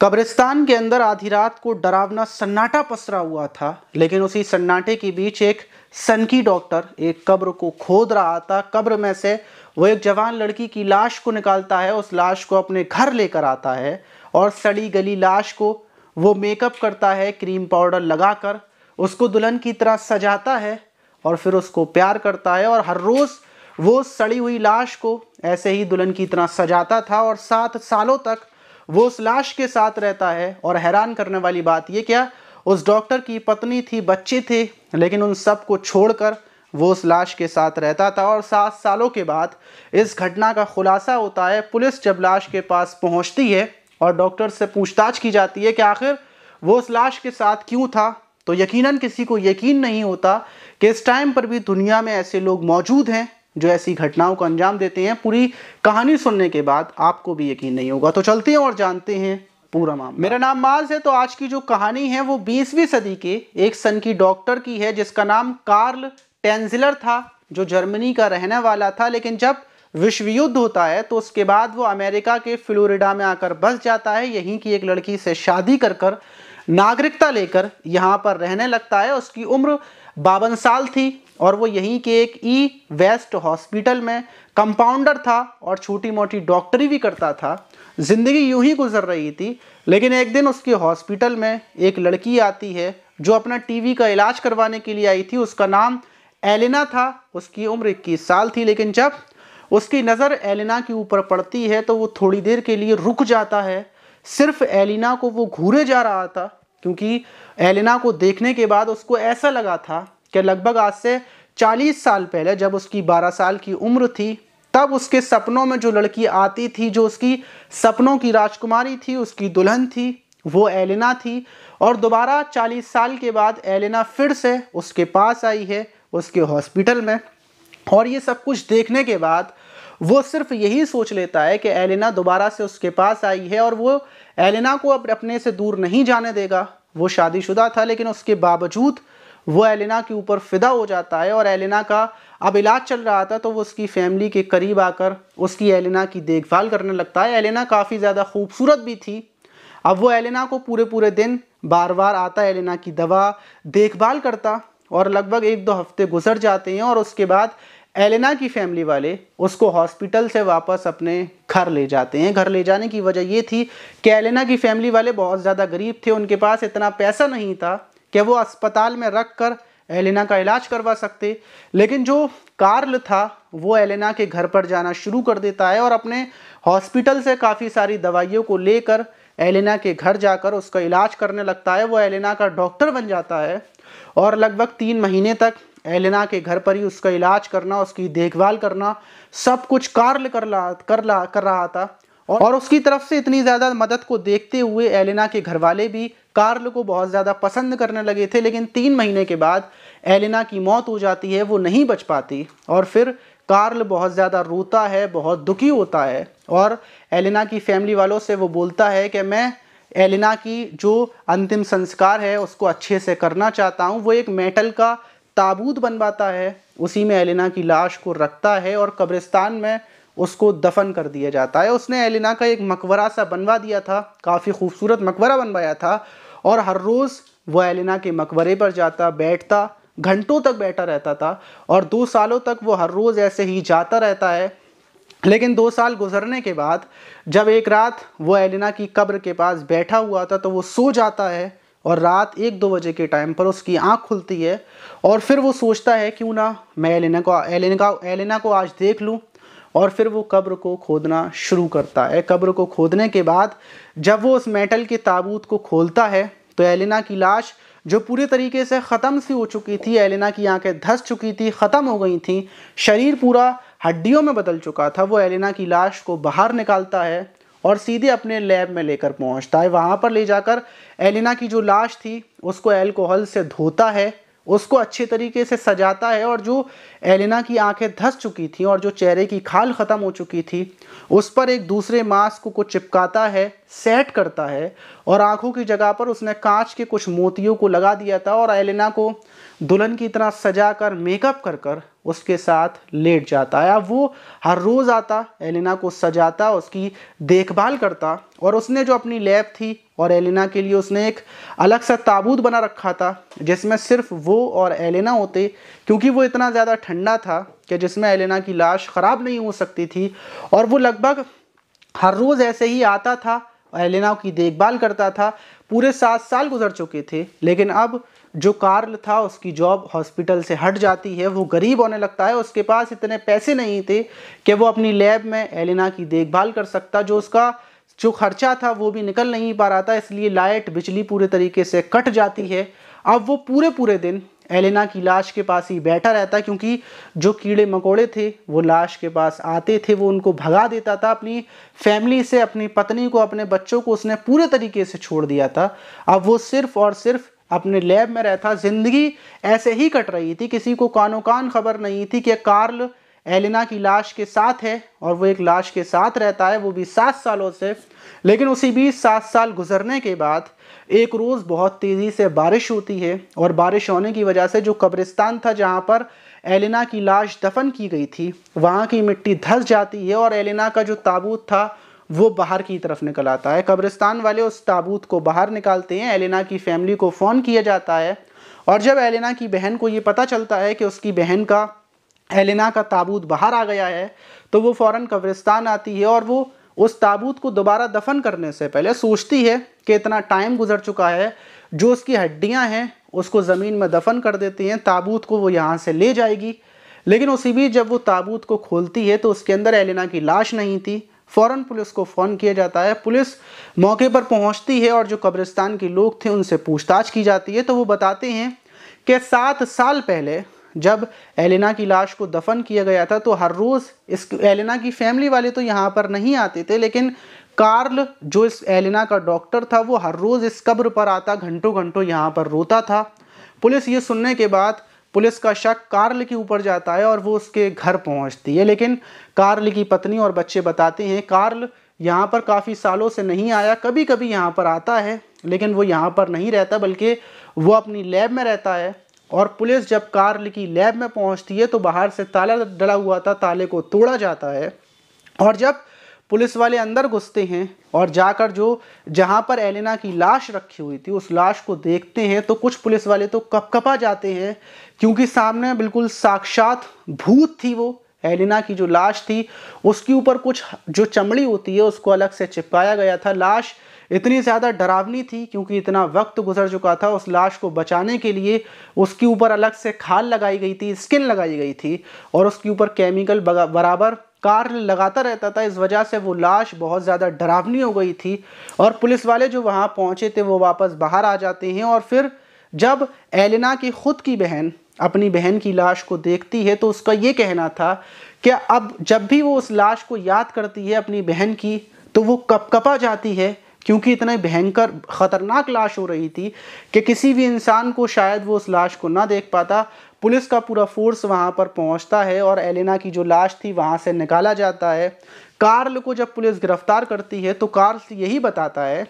कब्रिस्तान के अंदर आधी रात को डरावना सन्नाटा पसरा हुआ था, लेकिन उसी सन्नाटे के बीच एक सनकी डॉक्टर एक कब्र को खोद रहा था। कब्र में से वो एक जवान लड़की की लाश को निकालता है, उस लाश को अपने घर लेकर आता है और सड़ी गली लाश को वो मेकअप करता है, क्रीम पाउडर लगाकर उसको दुल्हन की तरह सजाता है और फिर उसको प्यार करता है। और हर रोज़ वो सड़ी हुई लाश को ऐसे ही दुल्हन की तरह सजाता था और 7 सालों तक वो उस लाश के साथ रहता है। और हैरान करने वाली बात ये, क्या उस डॉक्टर की पत्नी थी, बच्चे थे, लेकिन उन सब को छोड़कर वो उस लाश के साथ रहता था। और 7 सालों के बाद इस घटना का खुलासा होता है। पुलिस जब लाश के पास पहुंचती है और डॉक्टर से पूछताछ की जाती है कि आखिर वो उस लाश के साथ क्यों था, तो यकीनन किसी को यकीन नहीं होता कि इस टाइम पर भी दुनिया में ऐसे लोग मौजूद हैं जो ऐसी घटनाओं को अंजाम देते हैं। पूरी कहानी सुनने के बाद आपको भी यकीन नहीं होगा। तो चलते हैं और जानते हैं पूरा मामला। मेरा नाम माज है। तो आज की जो कहानी है वो 20वीं सदी के एक सनकी डॉक्टर की है जिसका नाम कार्ल टेंजिलर था, जो जर्मनी का रहने वाला था। लेकिन जब विश्व युद्ध होता है तो उसके बाद वो अमेरिका के फ्लोरिडा में आकर बस जाता है। यहीं की एक लड़की से शादी कर नागरिकता लेकर यहाँ पर रहने लगता है। उसकी उम्र 52 साल थी और वो यहीं के एक ई वेस्ट हॉस्पिटल में कंपाउंडर था और छोटी मोटी डॉक्टरी भी करता था। ज़िंदगी यूं ही गुजर रही थी। लेकिन एक दिन उसके हॉस्पिटल में एक लड़की आती है जो अपना टीवी का इलाज करवाने के लिए आई थी। उसका नाम एलिना था। उसकी उम्र 21 साल थी। लेकिन जब उसकी नज़र एलिना के ऊपर पड़ती है तो वो थोड़ी देर के लिए रुक जाता है। सिर्फ एलिना को वो घूरे जा रहा था, क्योंकि एलिना को देखने के बाद उसको ऐसा लगा था कि लगभग आज से 40 साल पहले जब उसकी 12 साल की उम्र थी, तब उसके सपनों में जो लड़की आती थी, जो उसकी सपनों की राजकुमारी थी, उसकी दुल्हन थी, वो एलिना थी। और दोबारा 40 साल के बाद एलिना फिर से उसके पास आई है उसके हॉस्पिटल में। और ये सब कुछ देखने के बाद वो सिर्फ यही सोच लेता है कि एलिना दोबारा से उसके पास आई है और वो एलिना को अब अपने से दूर नहीं जाने देगा। वो शादीशुदा था, लेकिन उसके बावजूद वो एलिना के ऊपर फिदा हो जाता है। और एलिना का अब इलाज चल रहा था तो वो उसकी फैमिली के करीब आकर उसकी एलिना की देखभाल करने लगता है। एलिना काफ़ी ज़्यादा खूबसूरत भी थी। अब वो एलिना को पूरे दिन बार बार आता, एलिना की दवा देखभाल करता और लगभग 1-2 हफ्ते गुजर जाते हैं। और उसके बाद एलिना की फैमिली वाले उसको हॉस्पिटल से वापस अपने घर ले जाते हैं। घर ले जाने की वजह ये थी कि एलिना की फैमिली वाले बहुत ज़्यादा गरीब थे। उनके पास इतना पैसा नहीं था कि वो अस्पताल में रख कर एलिना का इलाज करवा सकते। लेकिन जो कार्ल था वो एलिना के घर पर जाना शुरू कर देता है और अपने हॉस्पिटल से काफ़ी सारी दवाइयों को लेकर एलिना के घर जाकर उसका इलाज करने लगता है। वो एलिना का डॉक्टर बन जाता है और लगभग 3 महीने तक एलिना के घर पर ही उसका इलाज करना, उसकी देखभाल करना, सब कुछ कार्ल कर रहा था। और उसकी तरफ से इतनी ज़्यादा मदद को देखते हुए एलिना के घर वाले भी कार्ल को बहुत ज़्यादा पसंद करने लगे थे। लेकिन 3 महीने के बाद एलिना की मौत हो जाती है, वो नहीं बच पाती। और फिर कार्ल बहुत ज़्यादा रोता है, बहुत दुखी होता है और एलिना की फैमिली वालों से वो बोलता है कि मैं एलिना की जो अंतिम संस्कार है उसको अच्छे से करना चाहता हूँ। वो एक मेटल का ताबूत बनवाता है, उसी में एलिना की लाश को रखता है और कब्रिस्तान में उसको दफन कर दिया जाता है। उसने एलिना का एक मकबरा सा बनवा दिया था, काफ़ी खूबसूरत मकबरा बनवाया था। और हर रोज़ वो एलिना के मकबरे पर जाता, बैठता, घंटों तक बैठा रहता था। और 2 सालों तक वो हर रोज़ ऐसे ही जाता रहता है। लेकिन 2 साल गुजरने के बाद जब एक रात वो एलिना की कब्र के पास बैठा हुआ था तो वो सो जाता है और रात 1-2 बजे के टाइम पर उसकी आंख खुलती है। और फिर वो सोचता है क्यों ना मैं एलिना को आज देख लूं। और फिर वो कब्र को खोदना शुरू करता है। कब्र को खोदने के बाद जब वो उस मेटल के ताबूत को खोलता है तो एलिना की लाश, जो पूरे तरीके से ख़त्म सी हो चुकी थी, एलिना की आंखें धंस चुकी थी, ख़त्म हो गई थी, शरीर पूरा हड्डियों में बदल चुका था, वो एलिना की लाश को बाहर निकालता है और सीधे अपने लैब में लेकर पहुंचता है। वहाँ पर ले जाकर एलिना की जो लाश थी उसको अल्कोहल से धोता है, उसको अच्छे तरीके से सजाता है। और जो एलिना की आंखें धंस चुकी थी और जो चेहरे की खाल ख़त्म हो चुकी थी उस पर एक दूसरे मास्क को चिपकाता है, सेट करता है। और आंखों की जगह पर उसने कांच के कुछ मोतियों को लगा दिया था और एलिना को दुल्हन की तरह सजा कर, मेकअप कर उसके साथ लेट जाता है। अब वो हर रोज़ आता, एलेना को सजाता, उसकी देखभाल करता, और उसने जो अपनी लैब थी और एलेना के लिए उसने एक अलग सा ताबूत बना रखा था जिसमें सिर्फ वो और एलेना होते, क्योंकि वो इतना ज़्यादा ठंडा था कि जिसमें एलेना की लाश ख़राब नहीं हो सकती थी। और वो लगभग हर रोज़ ऐसे ही आता था, एलेना की देखभाल करता था। पूरे 7 साल गुजर चुके थे, लेकिन अब जो कार्ल था उसकी जॉब हॉस्पिटल से हट जाती है, वो गरीब होने लगता है, उसके पास इतने पैसे नहीं थे कि वो अपनी लैब में एलेना की देखभाल कर सकता। जो खर्चा था वो भी निकल नहीं पा रहा था, इसलिए लाइट बिजली पूरे तरीके से कट जाती है। अब वो पूरे दिन एलेना की लाश के पास ही बैठा रहता, क्योंकि जो कीड़े मकोड़े थे वो लाश के पास आते थे, वो उनको भगा देता था। अपनी फैमिली से, अपनी पत्नी को, अपने बच्चों को उसने पूरे तरीके से छोड़ दिया था। अब वो सिर्फ और सिर्फ अपने लैब में रहता। जिंदगी ऐसे ही कट रही थी, किसी को कानो कान खबर नहीं थी कि कार्ल एलेना की लाश के साथ है और वो एक लाश के साथ रहता है, वो भी 7 सालों से। लेकिन उसी बीच 7 साल गुजरने के बाद एक रोज़ बहुत तेज़ी से बारिश होती है, और बारिश होने की वजह से जो कब्रिस्तान था जहाँ पर एलेना की लाश दफन की गई थी, वहाँ की मिट्टी धंस जाती है और एलेना का जो ताबूत था वो बाहर की तरफ निकल आता है। कब्रिस्तान वाले उस ताबूत को बाहर निकालते हैं, एलेना की फैमिली को फ़ोन किया जाता है, और जब एलेना की बहन को ये पता चलता है कि उसकी बहन का एलेना का ताबूत बाहर आ गया है, तो वो फ़ौरन कब्रिस्तान आती है और वो उस ताबूत को दोबारा दफन करने से पहले सोचती है कि इतना टाइम गुजर चुका है, जो उसकी हड्डियां हैं उसको ज़मीन में दफन कर देती हैं, ताबूत को वो यहाँ से ले जाएगी। लेकिन उसी बीच जब वो ताबूत को खोलती है तो उसके अंदर एलेना की लाश नहीं थी। फ़ौरन पुलिस को फ़ोन किया जाता है, पुलिस मौके पर पहुँचती है और जो कब्रिस्तान के लोग थे उनसे पूछताछ की जाती है। तो वो बताते हैं कि 7 साल पहले जब एलेना की लाश को दफन किया गया था तो हर रोज़ इस एलेना की फैमिली वाले तो यहाँ पर नहीं आते थे, लेकिन कार्ल जो इस एलेना का डॉक्टर था वो हर रोज़ इस कब्र पर आता, घंटों घंटों यहाँ पर रोता था। पुलिस ये सुनने के बाद पुलिस का शक कार्ल के ऊपर जाता है और वो उसके घर पहुँचती है, लेकिन कार्ल की पत्नी और बच्चे बताते हैं कार्ल यहाँ पर काफ़ी सालों से नहीं आया, कभी कभी यहाँ पर आता है लेकिन वो यहाँ पर नहीं रहता बल्कि वो अपनी लैब में रहता है। और पुलिस जब कार्ल की लैब में पहुंचती है तो बाहर से ताला डला हुआ था, ताले को तोड़ा जाता है, और जब पुलिस वाले अंदर घुसते हैं और जाकर जो जहां पर एलेना की लाश रखी हुई थी उस लाश को देखते हैं तो कुछ पुलिस वाले तो कपकपा जाते हैं, क्योंकि सामने बिल्कुल साक्षात भूत थी। वो एलेना की जो लाश थी उसके ऊपर कुछ जो चमड़ी होती है उसको अलग से चिपकाया गया था। लाश इतनी ज़्यादा डरावनी थी क्योंकि इतना वक्त गुजर चुका था। उस लाश को बचाने के लिए उसके ऊपर अलग से खाल लगाई गई थी, स्किन लगाई गई थी, और उसके ऊपर केमिकल बराबर कार्ल लगाता रहता था। इस वजह से वो लाश बहुत ज़्यादा डरावनी हो गई थी, और पुलिस वाले जो वहाँ पहुँचे थे वो वापस बाहर आ जाते हैं। और फिर जब एलेना की खुद की बहन अपनी बहन की लाश को देखती है तो उसका ये कहना था कि अब जब भी वो उस लाश को याद करती है अपनी बहन की तो वो कपकपा जाती है, क्योंकि इतनी भयंकर ख़तरनाक लाश हो रही थी कि किसी भी इंसान को शायद वो उस लाश को ना देख पाता। पुलिस का पूरा फोर्स वहाँ पर पहुँचता है और एलेना की जो लाश थी वहाँ से निकाला जाता है। कार्ल को जब पुलिस गिरफ्तार करती है तो कार्ल यही बताता है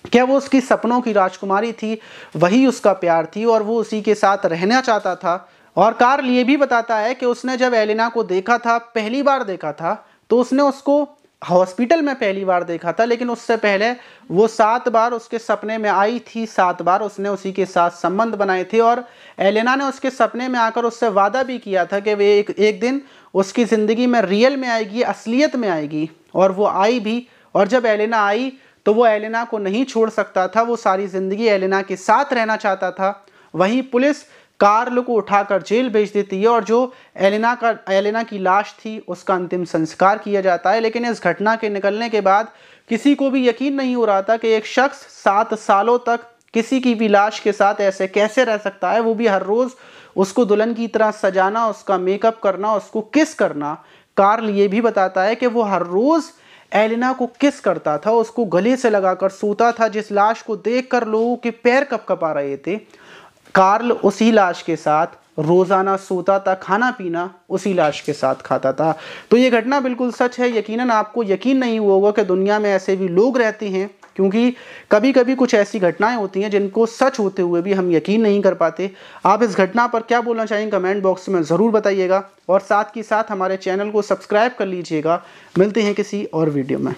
क्या वो उसकी सपनों की राजकुमारी थी, वही उसका प्यार थी और वो उसी के साथ रहना चाहता था। और कार्ल ये भी बताता है कि उसने जब एलेना को देखा था, पहली बार देखा था, तो उसने उसको हॉस्पिटल में पहली बार देखा था, लेकिन उससे पहले वो 7 बार उसके सपने में आई थी, 7 बार उसने उसी के साथ संबंध बनाए थे। और एलेना ने उसके सपने में आकर उससे वादा भी किया था कि वे एक दिन उसकी ज़िंदगी में रियल में आएगी, असलियत में आएगी, और वो आई भी। और जब एलेना आई तो वो एलेना को नहीं छोड़ सकता था, वो सारी ज़िंदगी एलेना के साथ रहना चाहता था। वहीं पुलिस कार्ल को उठाकर जेल भेज देती है और जो एलेना की लाश थी उसका अंतिम संस्कार किया जाता है। लेकिन इस घटना के निकलने के बाद किसी को भी यकीन नहीं हो रहा था कि एक शख्स 7 सालों तक किसी की भी लाश के साथ ऐसे कैसे रह सकता है, वो भी हर रोज़ उसको दुल्हन की तरह सजाना, उसका मेकअप करना, उसको किस करना। कार्ल ये भी बताता है कि वो हर रोज़ एलेना को किस करता था, उसको गले से लगाकर सोता था, जिस लाश को देखकर लोगों के पैर कपकपा रहे थे। कार्ल उसी लाश के साथ रोज़ाना सोता था, खाना पीना उसी लाश के साथ खाता था। तो ये घटना बिल्कुल सच है। यकीनन आपको यकीन नहीं हुआ होगा कि दुनिया में ऐसे भी लोग रहते हैं क्योंकि कभी कभी कुछ ऐसी घटनाएं होती हैं जिनको सच होते हुए भी हम यकीन नहीं कर पाते। आप इस घटना पर क्या बोलना चाहेंगे कमेंट बॉक्स में ज़रूर बताइएगा और साथ ही साथ हमारे चैनल को सब्सक्राइब कर लीजिएगा। मिलते हैं किसी और वीडियो में।